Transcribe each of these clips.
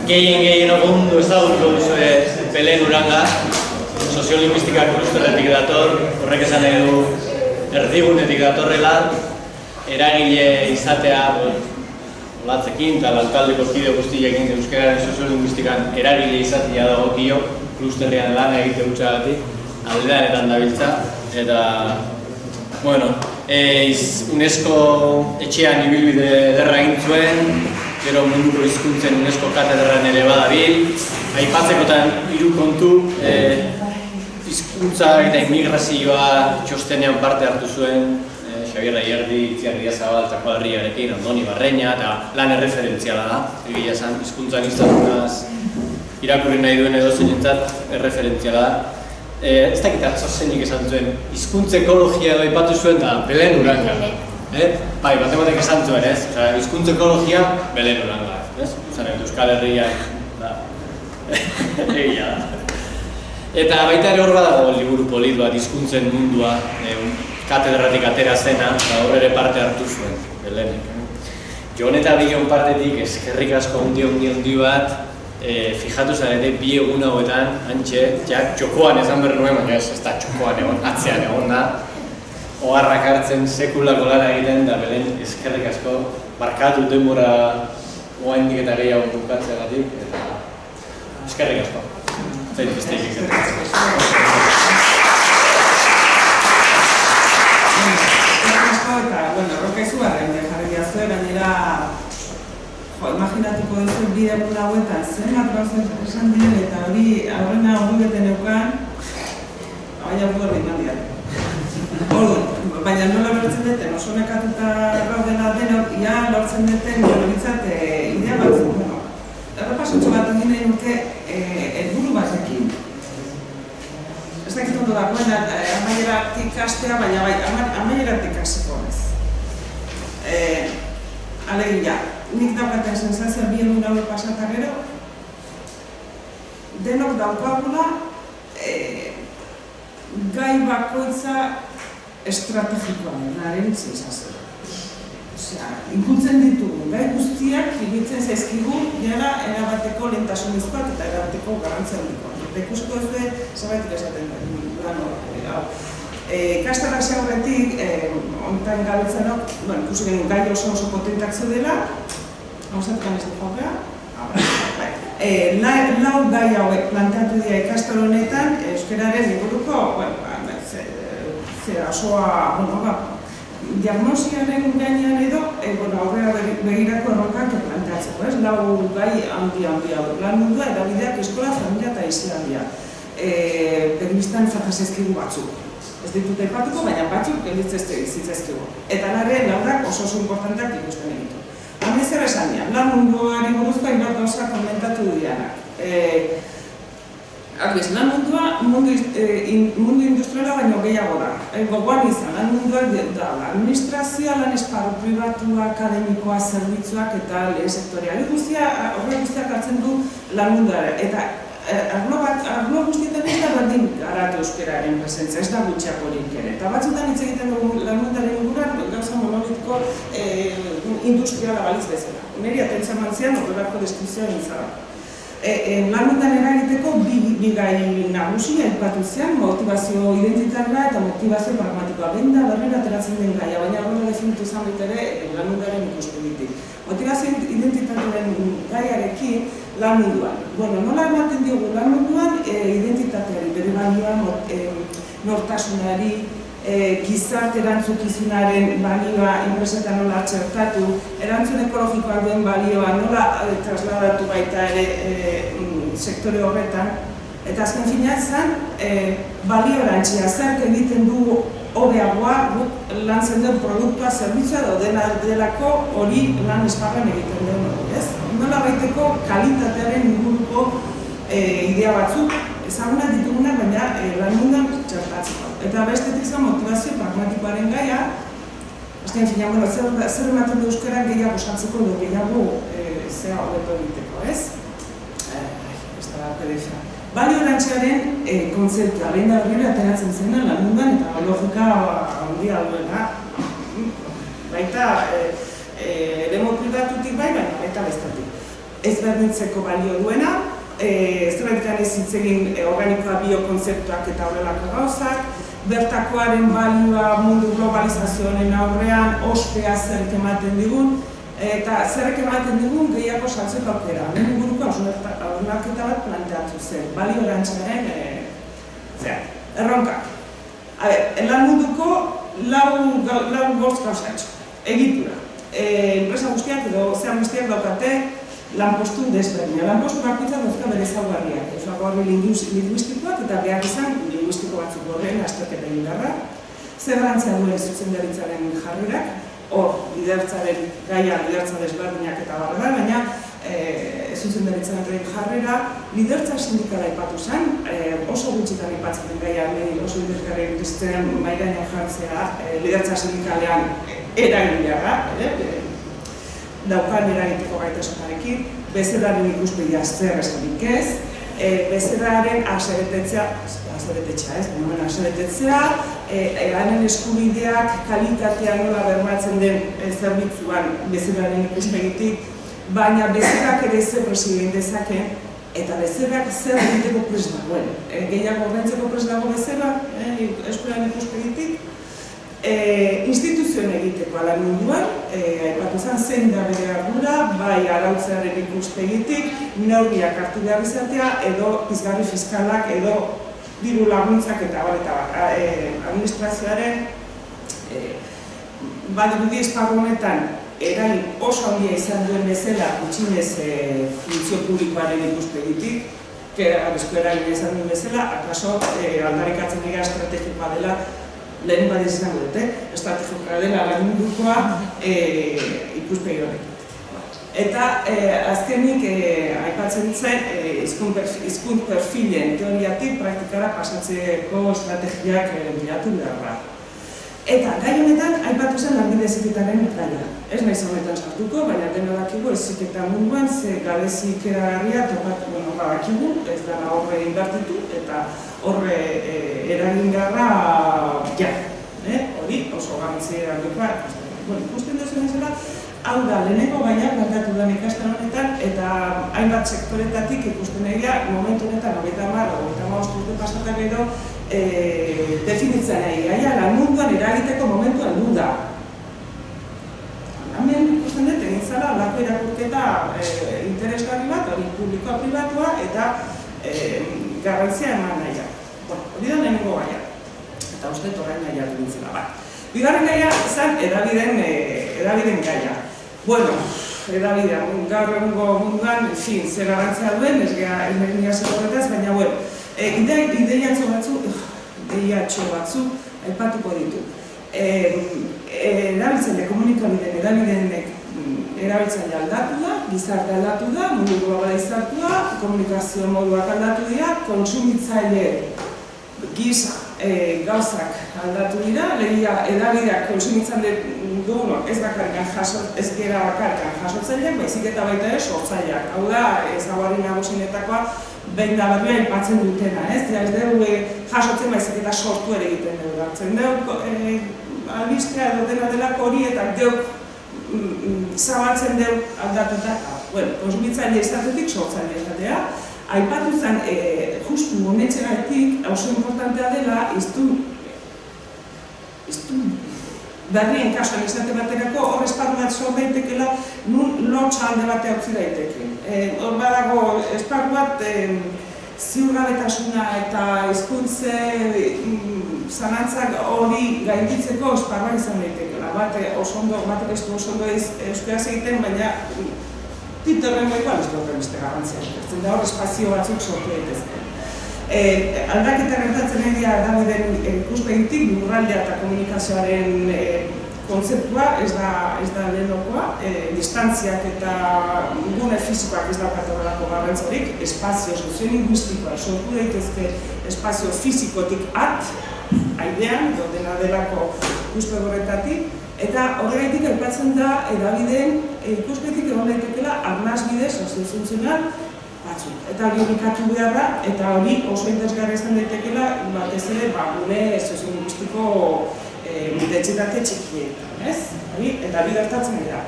Gehien ondo ezagutuko duzue Belen Uranga, soziolinguistika klusterretik dator, horrek esan nahi du erdigunetik datorrela, eragile izatea olatzekin eta lantaldeko kide guztiekin euskararen soziolinguistikan eragile izatea dagokio, klusterrean lan egite hutsagatik, aldeanetan dabiltza, eta bueno, UNESCO etxean ibilbide ederra egin zuen, gero munduko hizkuntzen UNESCO katedran ere badabil, aipatzekotan 3 kontu, hizkuntza eta immigrazioa txostenean parte hartu zuen Xabier Ayerdi, Itziar Idiazabal eta Kuadriarekin, Andoni Barreña, eta lan erreferentziala da, egia esan, hizkuntzan iztasunaz irakurri nahi duen edo zeinentzat erreferentziala da. Ez dakit atzozenik esan zuen, hizkuntza ekologia edo aipatu zuen da Belen Uranga. Bai, batek esan zuen, ez? Hizkuntza ekologia, Belen Uranga, ez? Euskal Herria, egia da. Eta baita ere hor badago liburu polit bat, hizkuntzen mundua, katedratik atera zena, eta hor ere parte hartu zuen, Belenek. Jon eta Bion partetik eskerrik asko handi bat, fijatu zarete 2 egun hauetan, hantxe, txokoan esan behar nuen, baina ez da txokoan egon, atzean egon da, oharrak hartzen sekulako lara egiten, da Belen eskerrik asko, barkatu denbora oaindik eta gehiago bukatzeagatik, eta eskerrik asko. Zait besteik eskerrik asko. Eta, bueno, roka izugarren jarri diazue, gainera, imaginatuko duzu bide egun hauetan, zen atrauzen esan diren eta hori aurrena hori beten eukan, baina hori hori mandian. Baina nola lortzen duten, oso nekatuta gaudela denok, ia lortzen duten joloritzat idea batzuk. Errepasotxo bat egin nahi nuke helburu batekin. Ez dakit ondo dagoen amaieratik hastea, baina bai, amaieratik hasiko ez. Alegia, nik daukaten sensazioa 2 egun hauek pasata gero, denok daukagula gai bakoitza estrategikoa denaren sensazioa. Osea, ikutzen ditugu, gai guztiak iruditzen zaizkigu jara erabateko lehentasunezkoak eta erabateko garrantzia handikoa. Ikusiko ez dut, zabaitik esaten da, Ikastarrak aurretik, honetan gabiltzanok, ikusi genuen gai oso potentak zeudela, hausatukan ez du jokea, lau gai hauek planteatu dira ikastar honetan, euskararen inguruko, osoa, diagnosiaren gainean edo, aurrera begirako erronkak planteatzeko, ez? Lau gai handi hauek, lan mundua, edabideak, eskola, familia eta izialdia. Beginistan fatazezkigu batzuk. Ez ditut aipatuko, baina batzuk zitzezkigu. Eta laurak oso importanteak ikusten egitu. Hamen zer esan dian, lan munduari buruzko hainbat gauza komentatu dianak. Lan mundua mundu industriala baino gehiago da. Gogoan izan, lan munduak da administrazioa, lan esparru pribatua, akademikoa, zerbitzuak eta lehen sektoriali horrek guztiak hartzen du lan munduara. Eta arlo guztietan ez da berdin garatu euskararen presentzia, ez da gutxiako horik ere. Eta batzutan hitz egiten dugu lan munduaren inguruan gauza monolitiko industriala baliz bezala. Neri atentzia mantzian horrelako deskripzioa nintzara. Lan munduan eragiteko bi gai nagusi aipatu zean, motivazio identitarra eta motivazio pragmatikoa. Behin da berrera ateratzen den gaia, baina horrela definitu izan dut ere lan munduaren ikuspegitik. Motivazio identitatearen gaiarekin lan munduan. Nola ematen diogu lan munduan identitateari, bere balioa, nortasunari, gizarte erantzukizunaren balioa enpresetan nola txertatu, erantzun ekologikoa duen balioa nola trasladatu baita ere sektore horretan. Eta azken fina zen, balio erantzia, zerk egiten du hobeagoa lan zen duen produktua, zerbitzua daudena delako hori lan esparran egiten duen hori, ez? Nola baiteko kalitatearen inguruko idea batzuk, ezagunak ditugunak, baina lan munduan txertatzeko. Eta bestetik zen motivazio pragmatikoaren gaia, azken fina, zer ematen du euskarak gehiago sartzeko edo gehiago zea hobeto egiteko, ez? Ez da pedeja. Balio erantziaren kontzeptua, behin da horrela ateratzen zena lan munduan eta logika handia duena. Baita, eremu pribatutik bai, baina baita bestatik. ezberdintzeko balio duena, zerretan ez hitz egin organikoa biokonzeptuak eta horrelako gauzak, bertakoaren balioa mundu globalizazioaren aurrean, ospea zerrek ematen digun, eta zerrek ematen digun gehiago saltzeko aukera. Hemen inguruko hausnarketa bat planteatu zen, balio erantxaren erronkak. Lan munduko lau bost gauzatxo, egitura. Enpresa guztiak edo zean guztiak daukate lanpostu desberdina. Lanpostu bakoitza dauzka bere ezaugarriak. Ezaugarri linguistikoak eta behar izan linguistiko batzuk horren azterketa egin beharra. Zer garrantzia duen zuzendaritzaren jarrerak, hor lidertzaren gaia lidertza desberdinak eta barra, baina zuzendaritzaren jarrera lidertza sindikala aipatu zen, oso gutxitan aipatzen den gaia oso interesgarria dituzten mahai gainean jartzea lidertza sindikalean eragileara, daukan eragiteko gaitasunarekin, bezeraren ikuspegia zer esanik ez, bezeraren asebetetzea, hanen eskubideak kalitatea nola bermatzen den zerbitzuan bezeraren ikuspegitik, baina bezerak ere zer president dezake, eta bezerak zer egiteko prest dagoen. Gehiago ordaintzeko prest dago bezera, eskulan ikuspegitik, instituzioen egiteko ala munduan, aipatu zen zein da bere ardura, bai arautzearen ikuspegitik, neurriak hartu behar izatea, edo pizgarri fiskalak, edo diru laguntzak eta administrazioaren badirudi esparru honetan eragin oso handia izan duen bezala gutxienez funtzio publikoaren ikuspegitik, eragin izan duen bezala, akaso aldarrikatzen dira estrategikoa dela lehen badiz izango dute, estrategikoa dela lan mundukoa ikuspegi horrekin. Eta azkenik aipatzen zen hizkuntz perfilen teoriatik praktikara pasatzeko estrategiak bilatu beharra. Eta gai honetan aipatu zen lanbide heziketaren gaia. Ez naiz honetan sartuko, baina dena dakigu heziketa munduan ze gabezi ikeragarria topatu badakigu, ez dela horre inbertitu eta horre eragingarra ja. Hori oso garrantzia dukoa. Ikusten duzuen zela, hau da, lehenengo gaiak gertatu da ikastetxe honetan eta hainbat sektoretatik ikusten egia momentu honetan 30 urte pasatak edo definitzen nahi gaia lan munduan eragiteko momentu heldu da. Hemen ikusten dut egin zara holako irakurketa interesgarri bat, hori publikoa pribatua eta garrantzia eman nahiak. Hori da lehenengo gaia. Eta uste orain nahiak dintzela bat. Bigarren gaia izan edabideen gaia. Bueno, edabidean, gaur egungo munduan, zer garrantzia duen, ez gara horretaz, baina, bueno, ideiatxo batzu aipatuko ditu. Erabiltzaile komunikabideen edabideenek erabiltzaile aldatu da, gizarte aldatu da, mundu globalizatu da, komunikazio moduak aldatu dira, kontsumitzaile gisa gauzak aldatu dira, legia edabideak kontsumitzen dugunok ez gera bakarrikan jasotzaileak, baizik eta baita ere sortzaileak. Hau da, ezaugarri nagusienetakoa behin da berria aipatzen dutena, ez? Ez dugu jasotzen baizik eta sortu ere egiten dugu. Hartzen dugu albistea edo dena delako hori eta geuk zabaltzen dugu aldatuta. Kontsumitzaile izatetik sortzaile izatea. Aipatu zen, justu honetxegatik, oso importantea dela, iztun berrien kasuan izate baterako hor esparru bat sor daitekela nun lotxa alde batea utzi daiteke. Hor badago esparru bat ziurgabetasuna eta hizkuntze zalantzak hori gainditzeko esparruak izan daitekela. Batek ez du oso ondo euskaraz egiten, baina Tintorren goikoan ez dut beste garrantzia. Zertzen da hor espazio batzuk sortu daitezke. Aldaketa gertatzen egia edabideen ikuspegitik lurraldea eta komunikazioaren kontzeptua ez da lehenakoa. Distantziak eta gune fisikoak ez daukate horrelako garrantzarik. Espazio soziolinguistikoa sortu daitezke espazio fisikotik aidean, dena delako ikuspegi horretatik. Eta horregatik aipatzen da edabideen ikuspegitik egon daitekeela arnasbide soziofuntzional batzuk. Eta hori unikatu behar da, eta hori oso interesgarria izan daitekeela batez ere gune soziolinguistiko dentsitate txikietan, ez? Eta hori gertatzen dira.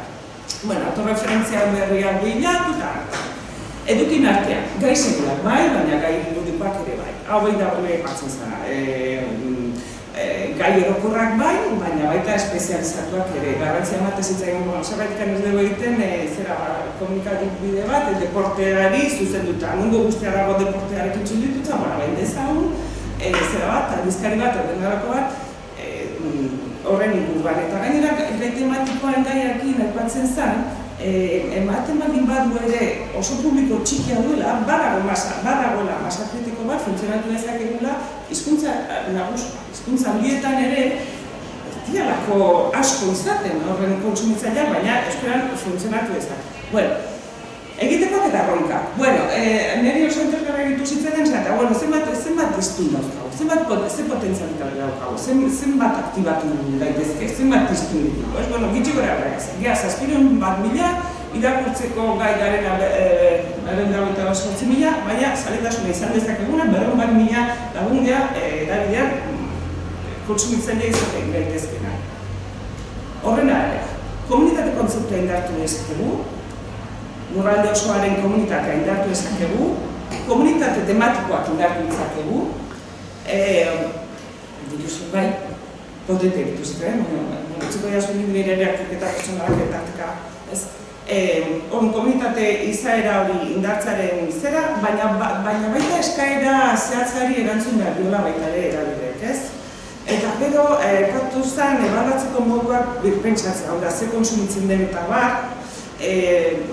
Autoreferentzia berriak bilatu eta Edukin artean, gai segurak bai, baina gai ludikoak ere bai. Hau behin da hori epatzen zara. Gai erokorrak bai, baina baita espezializatuak ere. Garrantzia ematez zitzaigun, zerbaitik ez dugu egiten, komunikatik bide bat, deporteari zuzenduta. Mundu guztia dago deportearekin txundituta, behin dezagun, zera bat, aldizkari bat, ordenarako bat, horren inguruan. Eta gainera, gai tematikoaren gaiakin aipatzen zen, ematen baldin badu ere oso publiko txikia duela, badagoela masa kritiko bat funtzionatu dezakegula hizkuntza nagusia. Hizkuntza handietan ere ez dialako asko izaten horren kontsumitzaileak, baina euskaran funtzionatu dezake. Bueno, egitekoak eta erronka. Bueno, niri oso interesgarri egitu zitzaidan eta zenbat diztun dauzkagu, ze potentzialitate daukagu, zenbat aktibatu daitezke, zenbat diztun ditugu. Bueno, gitxi gora horregaz, geha 700.000 irakurtzeko gai garen 928.000, baina zaletasuna izan dezakeguna 400.000 lagun geha erabidean kontsumitzaile izaten gaitezkena. Horrena ere, komunitate kontzeptua indartu dezakegu, lurralde osoaren komunitatea indartu dezakegu, komunitate tematikoak indartu dezakegu, dituzu bai, potente dituzte, txiko jasu nire ere aktiketa pertsonalak etarteka, komunitate izaera hori indartzaren zera, baina baita eskaera zehatzari erantzun behar diola baita ere erabideek, ez? Eta gero, katu zen, ebaldatzeko moduak birpentsatzea, hau da, ze konsumitzen den eta bar,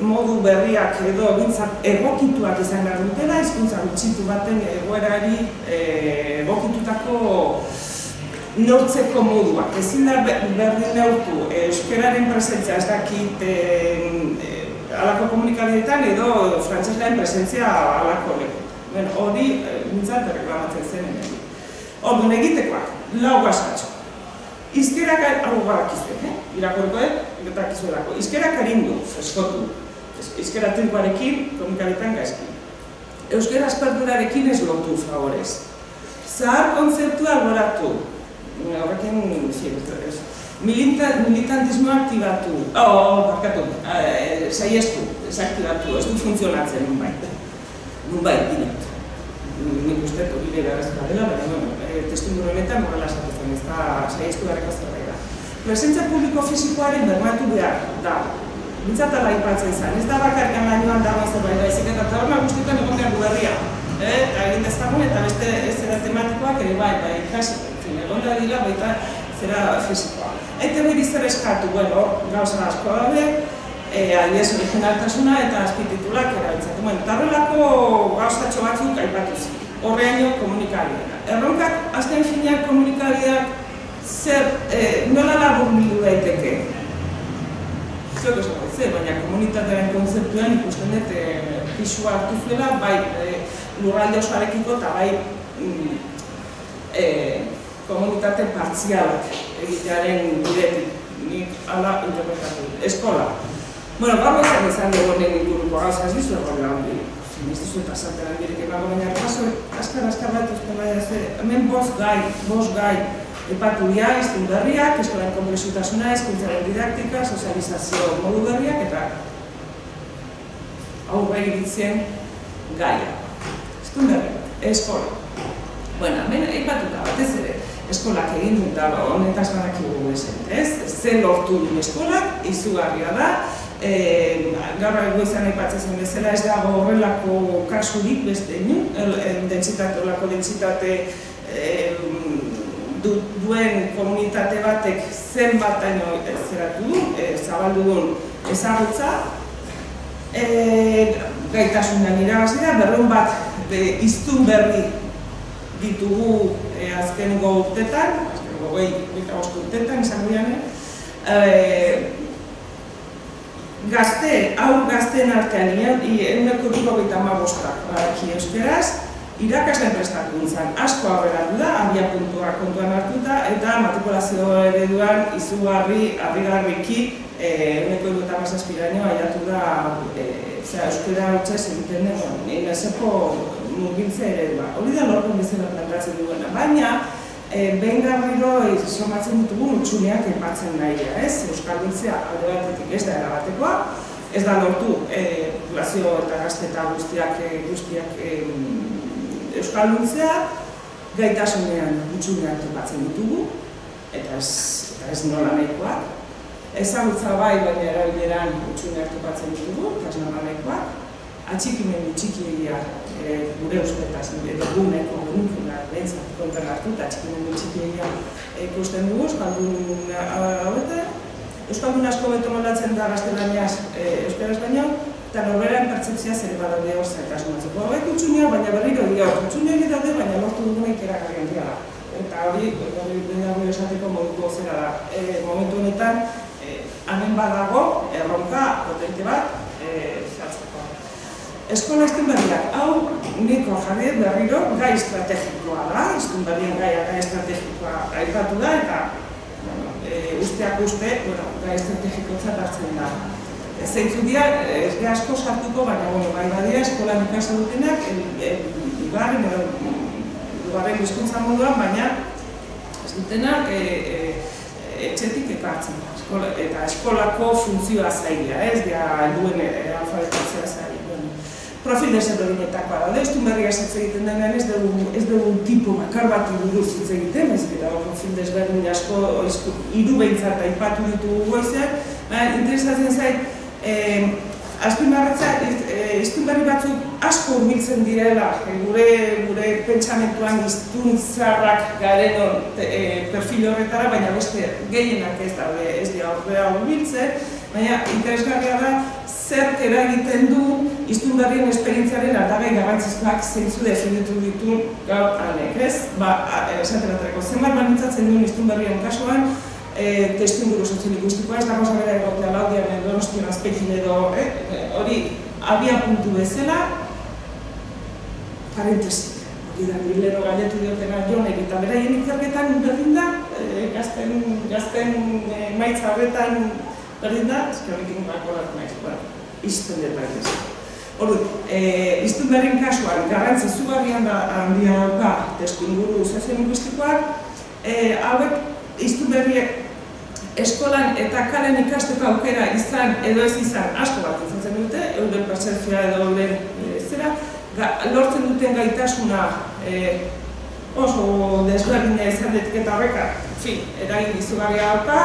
modu berriak edo egokituak izan behar dutela, hizkuntza gutxitu baten egoerari egokitutako neurtzeko moduak. Ezin da berdin neurtu euskararen presentzia ez dakit halako komunikabideetan edo frantsesaren presentzia halako lekuetan. Hori nintzat erreklamatzen zen hemen. Orduan egitekoak, lau gaskatxo. Izkerak hau badakizuen, irakorkoek, betakizuelako. Izkerak arindu, eskotu. Izkera trinkoarekin, komunikabideetan gaizki. Euskera asperturarekin ez lotu, favorez. Zahar kontzeptua alboratu. Horrekin, militantismoa aktibatu. Barkatu, saiestu, desaktibatu, ez du funtzionatzen nunbait. Nunbait, dinat. Nik uste hori beharrezkoa dela, baina testuinguru honetan horrela esaten ez da saiestu beharreko zerbait da. Presentzia publiko fisikoaren bermatu behar da. Bintzatala aipatzen zen, ez da bakarrikan lainoan dagoen zerbait baizik eta taberna guztietan egon behar du berria. Eta egin dezagun eta beste zera tematikoak ere bai, egon da dira baita zera fisikoa. Eta behar zer eskatu, gauza asko daude, adibidez originaltasuna eta azpititulak erabiltzatu. Eta horrelako gauzatxo batzuk aipatuz, horreaino komunikabideak. Erronkak, azken finean komunikabideak zer, nola laburbildu daiteke? Zuek esan dut, baina komunitatearen kontzeptuan ikusten dut pisua hartu zuela, bai lurralde osoarekiko eta bai komunitate partzialak egitearen bidetik. Nik hala interpretatu. Eskola. Gaur izan dugu honen inguruko gauza ez dizu egon lagundi. Ez dizu eta zarteran direk emago baina askar bat euskal hemen 5 gai epatu dira, hiztun berriak, eskolan konplexutasuna, hizkuntzaren didaktika, sozializazio modu berriak eta aurre iritzien gaia. Hiztun berriak, eskola. Hemen epatuta batez ere, eskolak egin dut da honetaz badakigu ez? Zer lortu duen eskolak, izugarria da, gaur goizan aipatzen zen bezala ez dago horrelako kasurik beste inu, horrelako dentsitate duen komunitate batek zenbataino zeratu du, zabaldu duen ezagutza, gaitasunan irabazia, 200 bat hiztun berri ditugu azkengo urtetan, azkengo 25 urtetan izango diane, haur gazteen artean, 175 badaki euskeraz, irakasleen prestakuntzan asko aurrera du da, abia puntua kontuan hartuta, eta matrikulazio ereduan izugarri, harrigarriki, 157 aiatu da euskera hutsez egiten den, neseko mugiltze eredua. Hori da lortu bezala plantatzen duena, baina behin garriro somatzen ditugun utxuneak aipatzen nahi, ez? Euskalduntzea alde batetik ez da erabatekoa, ez da lortu populazio eta gazte eta guztiak euskalduntzea, gaitasunean hutsuneak topatzen ditugu, eta ez nola nahikoak. Ezagutza bai, baina erabileran hutsuneak topatzen ditugu, eta ez nola nahikoak. Atxikimendu txikiegia gure usteetaz, edo guneko genukuna behintzat kontan hartu, eta atxikimendu txikiegia ikusten dugu, euskaldun hauetan. Euskaldun asko beto moldatzen da gaztelaniaz euskaraz baino, eta norberaen pertsepzia zer badaude hor zaitasunatzeko. Horrek hutsunea, baina berriro dira, hutsuneak daude, baina lortu dugunek erakarrian dira. Eta hori dago esateko moduko zera da. Momentu honetan, hemen badago, erronka potente bat, zehatzeko. Eskola Iztunberriak, hau niko jarri berriro gai estrategikoa da, Iztunberrien gai estrategikoa aipatu da, eta usteak uste, gai estrategikotzat hartzen da. Zeintzu dira, ez ge asko sartuko, baina bai badira eskolan ikasa dutenak, hirugarren hizkuntza moduan, baina ez dutenak etxetik ekartzen da, eta eskolako funtzioa zaila, ez dira helduen alfabetatzea zaila. Profil desberdinetakoa daude, Iztunberriaz hitz egiten denean ez dugu tipo bakar bat buruz hitz egiten, ez dira profil desberdin asko hiru behintzat aipatu ditugu goizean, interesatzen zait, azpimarratza Iztunberri batzuk asko hurbiltzen direla, gure pentsamentuan hiztuntzarrak garen perfil horretara, baina beste gehienak ez daude, ez dira horrela hurbiltzen, baina interesgarria da zer eragiten du Iztunberrien esperientziaren aldagai garrantzizkoak zeintzu definitu ditu gaur hanek, ez? Esaten baterako, zenbat manitzatzen duen Iztunberrien kasuan, testuinguru soziolinguistikoa, ez dago zabera egotea Laudian edo Donostian Azpeitin edo hori abia puntu bezala, parentesi. Hori da, hilero galdetu diotena Jonek eta beraien ikerketan berdin da, gazten maitza horretan berdin da, ez horrekin bakorat naiz, izten dut parentesi. Iztunberrien kasuan, garrantzi izugarrian handia dauka testuinguru soziolinguistikoak, hauek Iztunberriek eskolan eta kalen ikasteko aukera izan edo ez izan asko bat izatzen dute, euren pertzepzioa edo euren zera, lortzen duten gaitasuna oso desberdina izan eta horrek, eragin izugarria dauka,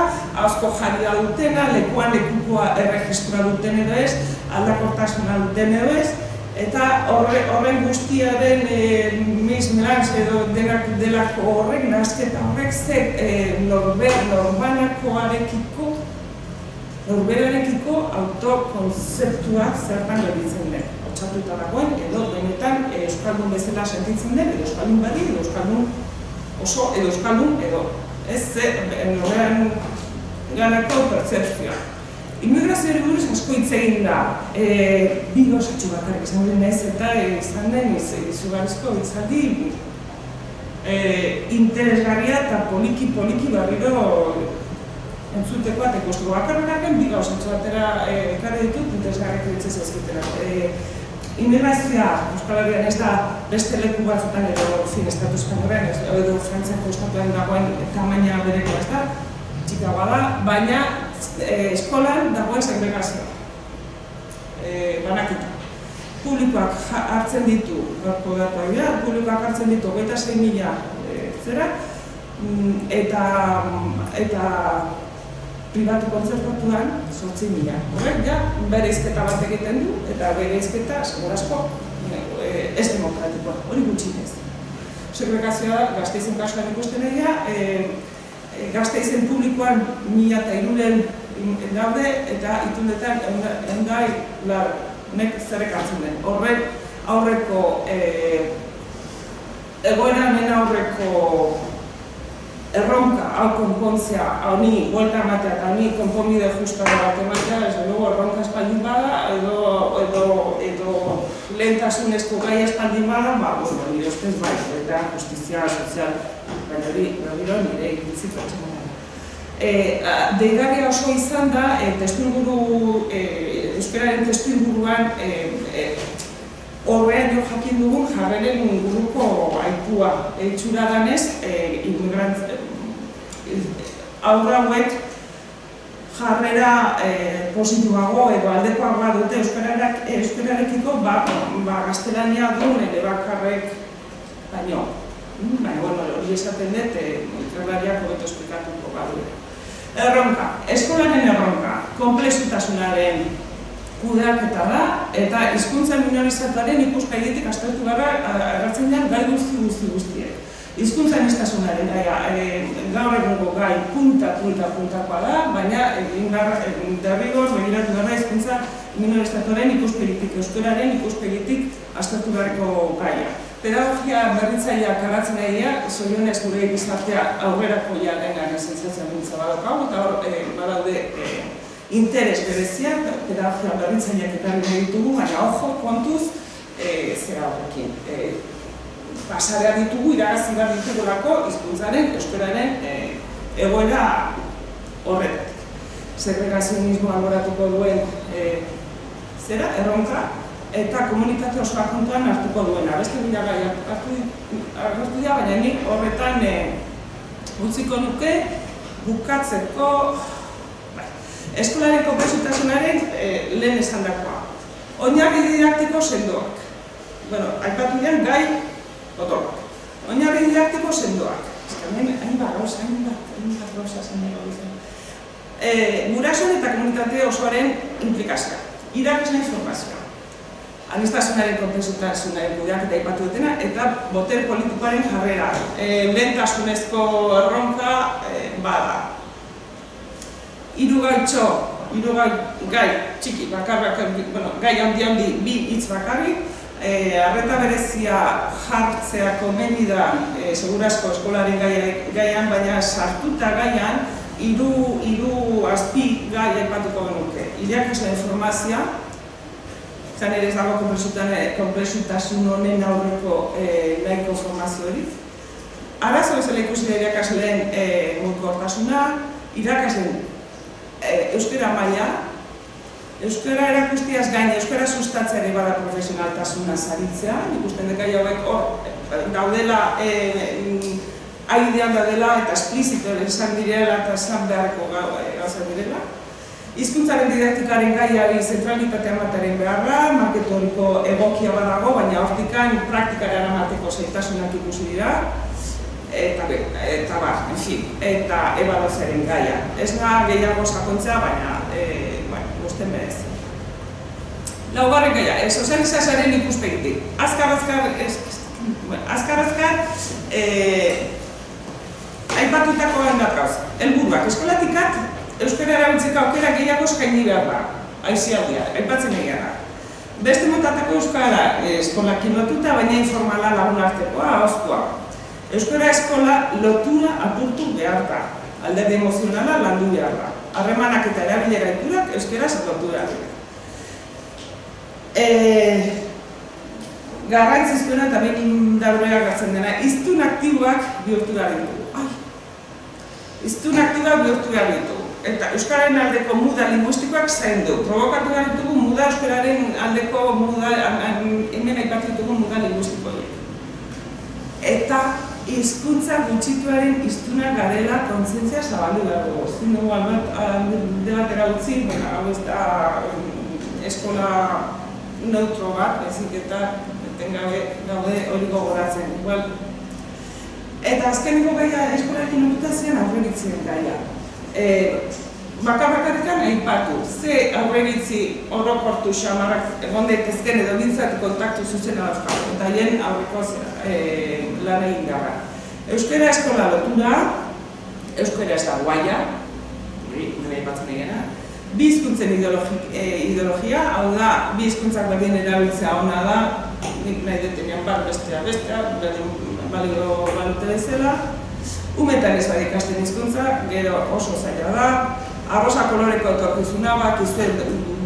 asko jarria dutena, lekuan lekukoa erregistroa duten edo ez, aldakortasuna duten edo ez, eta horren guztiaren mismelanz edo delako horrek, nahazketa horrek, norberarekiko autokonzeptuak zertan gelditzen den. Hortzatuta dagoen, edo benetan euskaldun bezala sentitzen den, edo euskaldun berri, edo euskaldun oso, edo euskaldun, edo ez norberan ganako pertzepzioa. Immigrazioari buruz asko hitz egin da, bi gauzatxo bakarrik izan den ez eta izan den izugarrizko hitzaldi interesgarria eta poliki berriro entzutekoa eta ikustuko bakarren bi gauzatxo batera ekarri ditut interesgarriak ditzez ezkitera. Immigrazioa Euskal Herrian ez da beste leku batzutan edo estatu espainorean edo Frantziako estatuan dagoen tamaina bereko ez da, txika bada, baina eskolan dagoen segregazioa, banakita. Publikoak hartzen ditu, publikoak hartzen ditu 26.000 zera, eta pribatu kontzertatuan 8.000. Horrek, bere izketa bat egiten du, eta bere izketa, segurazko, ez demokratikoa, hori gutxinez. Segregazioa, Gasteizen kasuan ikusten egia, Gasteizen publikoan 1.300 daude eta itundetan nek zerrek hartzen den. Horrek aurreko egoera hemen aurreko erronka hau konpontzea, honi buelta ematea eta honi konponbide justago bat ematea, ez dugu erronka espaldin bada edo lehentasunezko gai espaldin bada, nire ustez bai, eta justizia sozial, baina hori nire iritzit batzen da. Deigarria oso izan da, euskararen testuinguruan horrean jo jakin dugun jarreren inguruko aitua. Itxura danez, aurra hauek jarrera positiboago edo aldekoagoa dute euskararekiko gaztelania duen elebakarrek baino. Baina, hori esaten dut, ikerlariak hobeto esplikatuko badu. Erronka, eskolaren erronka, konplexutasunaren kudeaketa da, eta hizkuntza minorizatuaren ikuspegitik aztertu gara agertzen den gai guztiek. Hizkuntza aniztasunaren gaia, gaur egungo gai puntakoa da, baina derrigor begiratu gara hizkuntza minorizatuaren ikuspegitik, euskararen ikuspegitik aztertu beharreko gaia. Pedagogia berritzaileak garatzen egia, zorionez gure gizartea aurrerakoia denaren sentsazioa bultza badaukagu, eta hor badaude interes bereziak, pedagogia berritzaileak ekarri nahi ditugu, baina ojo, kontuz, zera horrekin. Pasarea ditugu, iragazi behar ditugulako hizkuntzaren, euskararen egoera horretatik. Segregazionismoa alboratuko duen zera, erronka, eta komunitate osoa kontuan hartuko duena. Beste bila gai hartu dira, baina nik horretan utziko nuke bukatzeko eskolaren konplexutasunaren lehen esandakoa. Oinarri didaktiko sendoak. Aipatu diren gai potoloak. Oinarri didaktiko sendoak. Hainbat gauza zen gurasoen eta komunitate osoaren implikazioa. Irakasleen formazioa. Aniztasunaren konplexutasunaren kudeaketa aipatu dutena, eta boter politikoaren jarrera. Lehentasunezko erronka bada. Hiru gai txiki bakarrak, gai handi, bi hitz bakarrik, arreta berezia jartzea komeni da segurazko eskolaren gaian, baina sartuta gaian, hiru azpi gai aipatuko genuke. Irakasleen formazioa, zan ere ez dago konplexutasun honen aurreko nahiko formazio hori. Arazo bezala ikusi da irakasleen mugikortasuna, irakasleen euskara maila, euskara erakustiaz gain, euskara sustatzea ere bada profesionaltasuna saritzea, ikusten dut gai hauek hor daudela, aidean daudela eta esplizito esan direla eta esan beharko gauza direla. Hizkuntzaren didaktikaren gaiari zentralitatea ematearen beharra, marketoriko egokia badago, baina hortikan praktikara eramateko zailtasunak ikusi dira, eta ebaluazioaren gaia. Ez da gehiago sakontzea, baina gusten berez. Laugarren gaia, sozializazioaren ikuspegitik. Azkar, aipatutako hainbat gauza. Helburuak, eskolatikat, euskara erabiltzeko aukera gehiago eskaini behar da, aisialdia, aipatzen egia da. Beste motatako euskara eskolakin lotuta, baina informala lagun artekoa, ahozkoa. Euskara eskola lotura apurtu behar da, alderdi emozionala landu behar da. Harremanak eta erabilera iturak euskaraz lotu behar da. Garrantzizkoena eta behin daureak gartzen dena, hiztun aktiboak bihurtu behar ditugu. Hiztun aktiboak bihurtu behar ditugu. Eta euskararen aldeko muda linguistikoak zaindu. Provokatu behar ditugu muda euskararen aldeko muda, hemen aipatu ditugu muda linguistikoak. Eta hizkuntza gutxituaren hiztuna garela kontzientzia zabaldu behar dugu. Zin dugu debatera utzi, hau ez da eskola neutro bat, ezik eta etengabe gaude hori gogoratzen. Eta azkeneko gaia eskolarekin lotuta zen aurreiritziren gaia. Bakarrikan aipatu, ze aurreiritzi orokortu xamarrak egon daitezken edo bintzat kontaktu zuzena dauzkagu, eta hien aurreko lan egin gara. Euskara eskola lotura, euskara ez da guaia, nire aipatzen egena, bi hizkuntzen ideologia, hau da, bi hizkuntzak berdin erabiltzea ona da, nik nahi detenean bat bestea, balio balute bezala. Umetan ez bada ikasten hizkuntza, gero oso zaila da, arroza koloreko etorkizuna bat,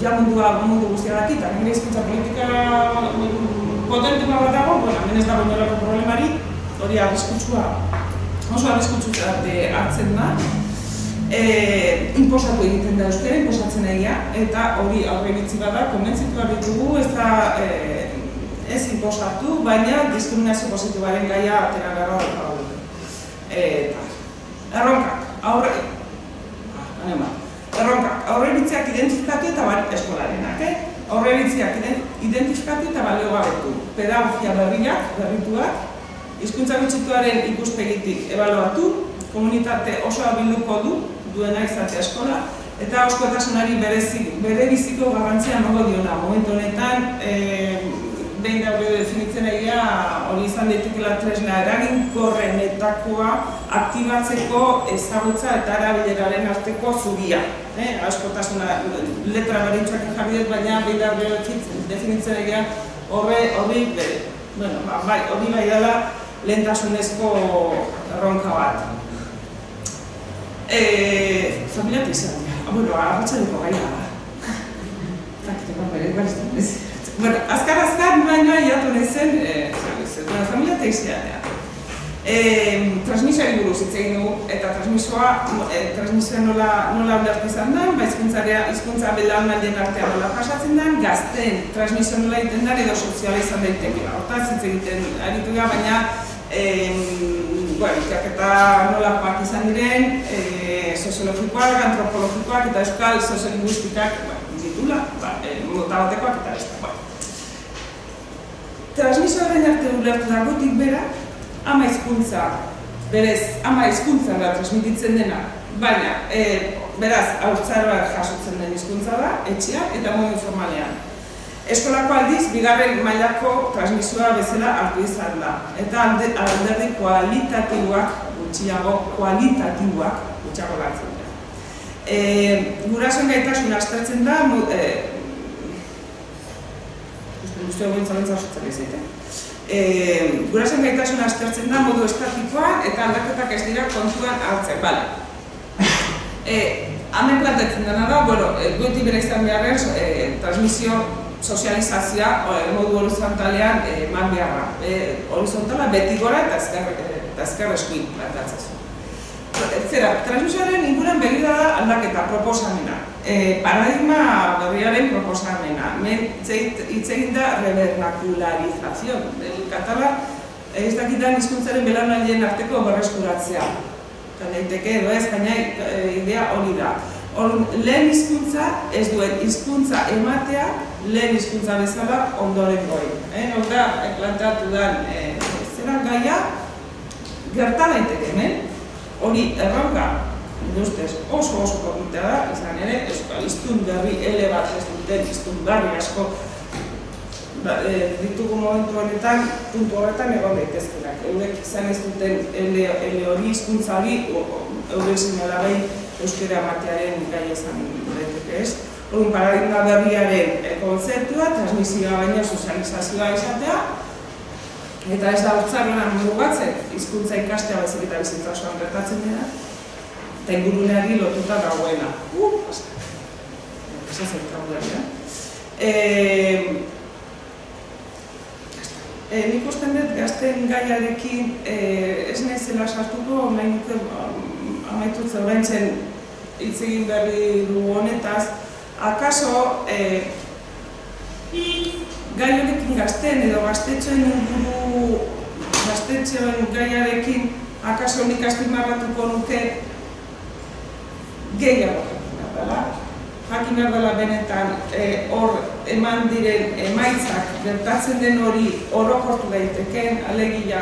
ja mundu guztia daki, eta nire hizkuntza politika potentua bat dago, hemen ez dago nolako problemari, hori arriskutsua, oso arriskutsua hartzen da. Inposatu egiten da euskara, inposatzen egia, eta hori aurreiritzi bada, konbentzitu ditugu, ez da ez inposatu, baina diskriminazio positibaren gaia atera gara daukagu. Erronkak, erronkak, aurreritziak identifikatu eta eskolarenak, aurreritziak identifikatu eta baliogabetu. Pedagogia berrituak, hizkuntza gutxituaren ikuspegitik ebaluatu, komunitate osoa bilduko duena izatea eskola, eta oskotasunari bere biziko garrantzia emango diona. Momentu honetan, behin da hori definitzen egia, hori izan daitekela tresna eraginkorrenetakoa aktibatzeko ezagutza eta erabileraren arteko zubia. Askotasuna letra berritxoak jarri dut, baina behin da hori definitzen egia hori bai dela lehentasunezko erronka bat. Familia izan. Bueno, arratsaleko gaia da. Azkar, baina jatu nahi zen, familia teiziatea. Transmisioari buruz hitz egin dugu, eta transmisioa nola ulertu izan da, hizkuntza belaunaldien artean nola pasatzen da, gazteen transmisio nola egiten da, edo soziala izan daitekela. Hortaz hitz egiten aritu da, baina ikerketa nolakoak izan diren, soziologikoak, antropologikoak eta euskal soziolinguistikak ditula, mota batekoak eta beste. Transmisioaren arte ulertu dagotik bera, ama hizkuntza, berez, ama hizkuntza da transmititzen dena, baina, beraz, haurtzaroak jasotzen den hizkuntza da, etxean eta modu informalean. Eskolako aldiz, bigarren mailako transmisioa bezala hartu izan da. Eta alderdi kualitatiboak gutxiago lantzen dira. Gurasoen gaitasuna aztertzen da, gurasoen gaitasuna aztertzen da modu estatikoan eta aldaketak ez dira kontuan hartzen. Hemen plantetzen dena da, goiti bere izan beharren transmisio sozializazioa modu horizontalean eman beharra. Horizontala beti gora eta ezker eskuin plantatzen zuen. Transmisioaren inguruan begira da aldaketa, proposamena. Paradigma berriaren proposamena. Hitz egin da revernakularizazio. Katala ez dakitan hizkuntzaren belaunaldien arteko berreskuratzea. Daiteke edo ez, baina idea hori da. Lehen hizkuntza ez duen hizkuntza ematea lehen hizkuntza bezala ondorengoei. Hau da, planteatu da zera gaia gerta daiteke hemen, hori erronka ustez oso korritea da, izan ere, euskal hiztun berri ele bat ez duten hiztun berri asko ditugu momentu honetan, puntu horretan egon daitezkenak. Eurek izan ez duten ele hori hizkuntza hori, eurek zinela behin euskera ematearen gai izan daiteke ez. Horren paradigma berriaren kontzeptua, transmisioa baino sozializazioa izatea, eta ez da haurtzaroan mugatzen hizkuntza ikastea baizik eta bizitza osoan gertatzen dena, eta inguruneari lotuta dagoena. Esa zentraudea. Nik usten dut gazten gaiarekin ez naizela sartuko, nahi nuke amaitu zeurentzen hitz egin berri dugu honetaz, akaso gai honekin gazten edo gaztetxoen inguru gaztetxoen gaiarekin akaso nik azpimarratuko nuke gehiago jakin behar dela benetan hor eman diren emaitzak gertatzen den hori orokortu daiteken, alegia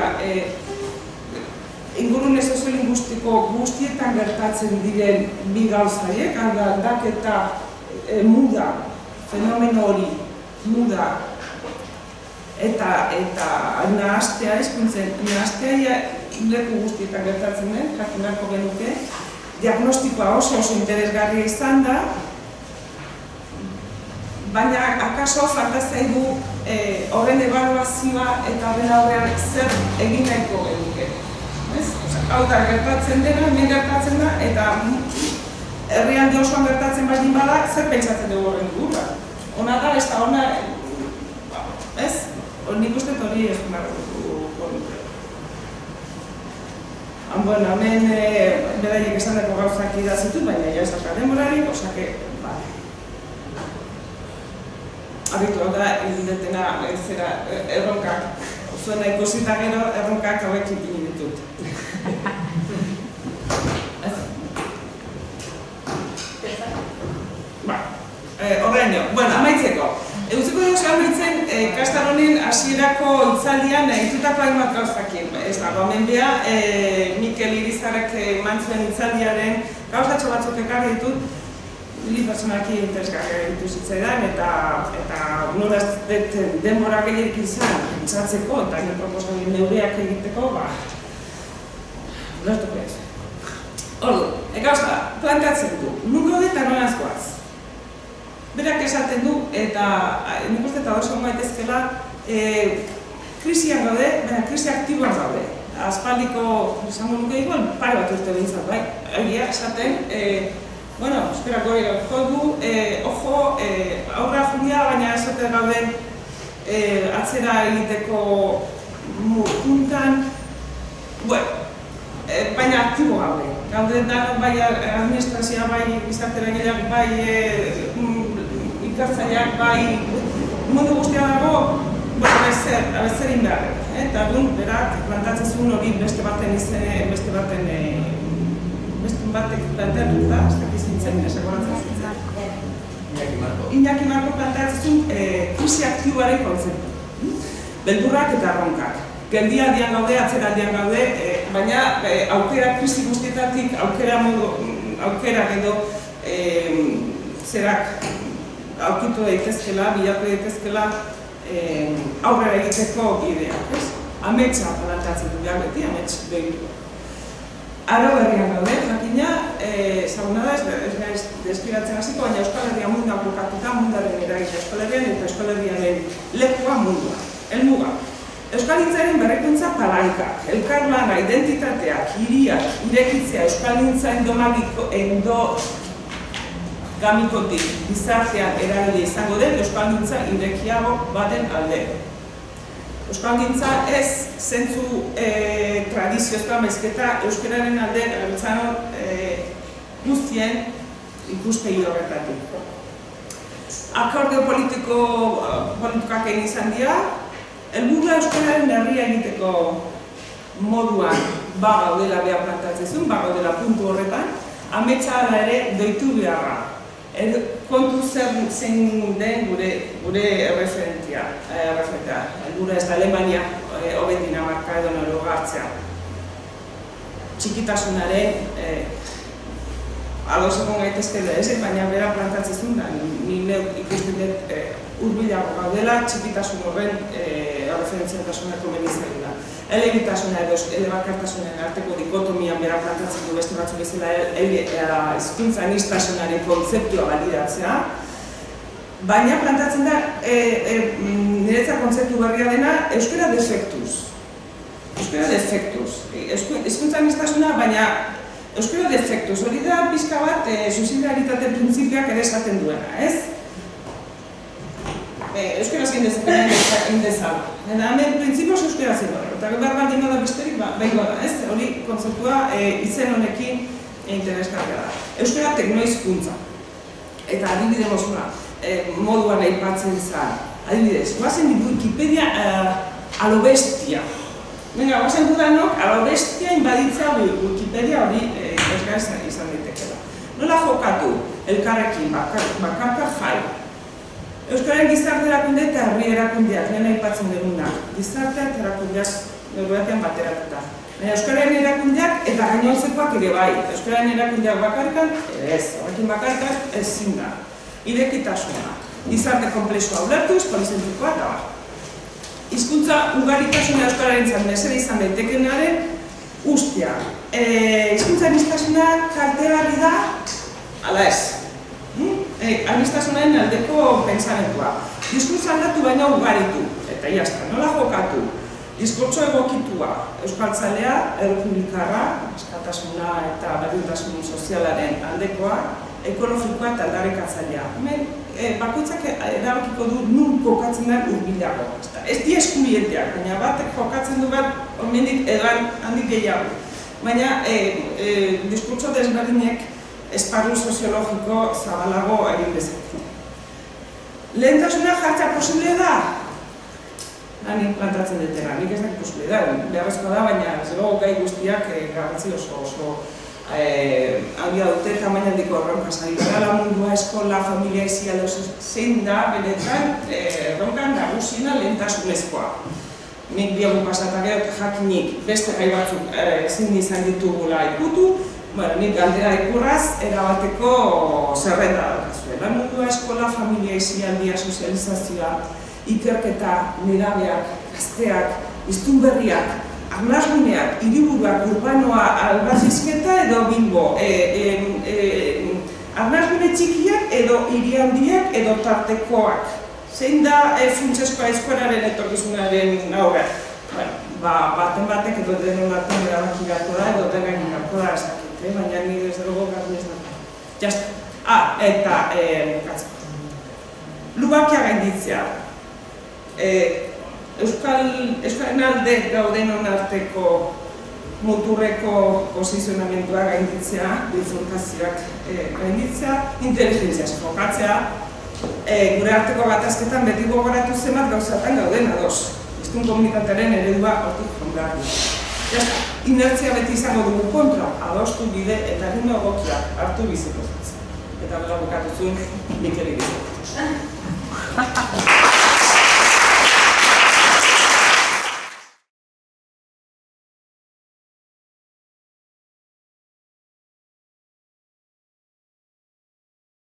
ingurune soziolinguistiko guztietan gertatzen diren bi gauzaiek, aldaketa muda, fenomeno hori muda eta nahastea, hizkuntzen nahastea leku guztietan gertatzen den, jakin beharko genuke, diagnostikoa oso interesgarria izan da, baina akaso falta zaigu horren ebaluazioa eta horren aurrean zer egin nahiko genuke. Hau da, gertatzen dena, hemen gertatzen da, eta herrialde osoan gertatzen baldin bada, zer pentsatzen dugu horren gura. Ona da, ez da ona, ez? Nik uste hori ez marratuko nuke. Bueno, hemen beraiek esan dako gauzak idazitut, baina ez da demorarik, osake, bale. Abitu, hau da, egindetena zera erronkak, zuena ikusita gero erronkak hauek ipini ditut. horreino. Bueno, amaitzeko. Eutziko dugu amaitzen ikastar honen hasierako hitzaldian ditutako hainbat gauzakin. Ez dago, hemen beha, Mikel Irizarrek eman zuen hitzaldiaren gauzatxo batzuk ekarri ditut, hili pertsonaki interesgarria egitu zitzaidan, eta nola denbora gehiak izan pentsatzeko eta proposamen neureak egiteko, lertuko ez. Ordu, gauza, planteatzen du, nun gaude eta nolaz goaz. Berak esaten du, eta nik uste eta oso gaitezkela, krisian gaude, baina krisi aktiboan gaude. Aspaldiko, esango nuke igual, pare bat urte behintzat, bai. Egia, esaten, bueno, espera gori jodu, ojo, aurra julia, baina esaten gauden atzera egiteko puntan, bueno, baina aktibo gaude. Gaude dago bai administrazioa, bai gizarteragaileak, bai ikertzaileak, bai mundu guztia dago, zer indarrek. Eta dun, berak, plantatzen zuen hori beste batek planteatu da, ez dakiz nintzen, esakoratzen zintzen. Iñaki Marko planteatzen zuen krisi aktiboaren kontzeptu. Beldurrak eta erronkak. Geldialdian gaude, atzeraldian gaude, baina aukera krisi guztietatik, aukera edo zerak aurkitu daitezkela, bilatu daitezkela aurrera egiteko bideak, ez? Ametsa planteatzen du behar beti, amets behitu. Aro berrian gaude, jakina, ezaguna da, ez naiz deskribatzen hasiko, baina Euskal Herria munduan kokatuta, munduaren eragina Euskal Herrian eta Euskal Herriaren lekua mundua, helmuga. Euskalgintzaren berrikuntza palaikak, elkarlana, identitateak, hiriak, irekitzea, euskalgintza endogamikotik gizartean eragile izango den euskalgintza irekiago baten alde. Euskalgintza ez zentzu tradiziozkoa mezketa euskararen alde erabiltzano guztien ikuspegi horretatik. Akordeo politikak egin izan dira, helburua euskararen herria egiteko moduan bagaudela beha plantatzen zuen, bagaudela puntu horretan, ametsa ala ere doitu beharra. Kontu zein den gure referentia. Helburua ez da Alemania hobe Dinamarka edo Noruega hartzea. Txikitasunaren adosegon gaitezkela ez, baina bera plantatzen zuen, ni ikusten dut hurbilago gaudela, txikitasun horren referentziatasuna komenitzen da. Elebitasuna edo elebakartasunen arteko dikotomian bera plantatzen du beste batzuk bezala hizkuntza aniztasunaren kontzeptua balidatzea, baina plantatzen da niretzat kontzeptu berria dena euskara defektuz. Euskara defektuz. Hizkuntza aniztasuna, baina euskara defektuz. Hori da pixka bat subsidiaritate printzipioak ere esaten duena, ez? Euskaraz egin dezala. Eta hemen printzipioz euskaraz egin dara. Eta behar baldin bada besterik, behingo da, ez? Hori kontzeptua izen honekin interesgarria da. Euskara teknohizkuntza. Eta adibide mozuna, moduan aipatzen zen. Adibidez, guazen Wikipedia alobestia. Venga, guazen dudanok alobestia inbaditza Wikipedia hori euskaraz izan daitekela. Nola jokatu elkarrekin, bakarka jai. Euskararen gizarte erakunde eta herri erakundeak, lehen aipatzen duguna. Gizartea eta erakundeak norbatean bateratuta. Baina Euskararen erakundeak eta gainontzekoak ere bai. Euskararen erakundeak bakarkan, ez. Horrekin bakarkan ezin da. Irekitasuna. Gizarte komplexua ulertuz, polizentrikoa eta bar. Hizkuntza ugaritasuna Euskararen zan mesede izan daitekenaren ustea. Hizkuntza aniztasuna kaltegarri da, ala ez. Aniztasunaren aldeko pentsamentua. Diskurtso aldatu baina ugaritu, eta jazta, nola jokatu? Diskurtso egokitua, euskaltzalea, errepublikarra, askatasuna eta berdintasun sozialaren aldekoa, ekologikoa eta aldarrikatzailea. Hemen, bakoitzak erabakiko du nun kokatzen den hurbilago. Ez di eskubideak, baina batek jokatzen du bat, hormendik edan handik gehiago. Baina, diskurtso desberdinek esparru soziologiko zabalago egin dezakete. Lehentasuna jartzea posible da? Nik plantatzen dutena, nik ez dakit posible da, beharrezkoa da, baina zego gai guztiak garrantzi oso handia dute tamaina handiko erronka zari gara mundua, eskola, familia izia zein da benetan erronka nagusiena lehentasunezkoa. Nik biagun pasata gero jakinik beste gai batzuk ezin izan ditugula ikutu, nik galdera ikurraz erabateko zerrenda daukazue. Lan mundua, eskola, familia izialdia, sozializazioa, ikerketa, nerabeak, gazteak, hiztun berriak, arnasguneak, hiriburuak, urbanoa, albazizketa edo Bilbo, arnasgune txikiak edo hiri handiak edo tartekoak. Zein da funtsezkoa euskararen etorkizunaren aurre? Baten batek edo denon artean erabaki beharko da edo denak beharko da ezakit, baina nire ez dugu garbi ez da. Jazta. Eta bukatzeko. Lubakia gainditzea. Euskaren alde gaudenon arteko muturreko posizionamentua gainditzea, bifurkazioak gainditzea, inteligentzia jokatzea, gure arteko gatazketan beti gogoratu zenbat gauzatan gauden ados. Hiztun komunitatearen eredua hortik joan behar du. Jazta, inertzia beti izango dugu kontra, adostu bide eta ritmo egokiak hartu biziko zatzen. Eta bela bukatuzun, Mikel Irigoyen.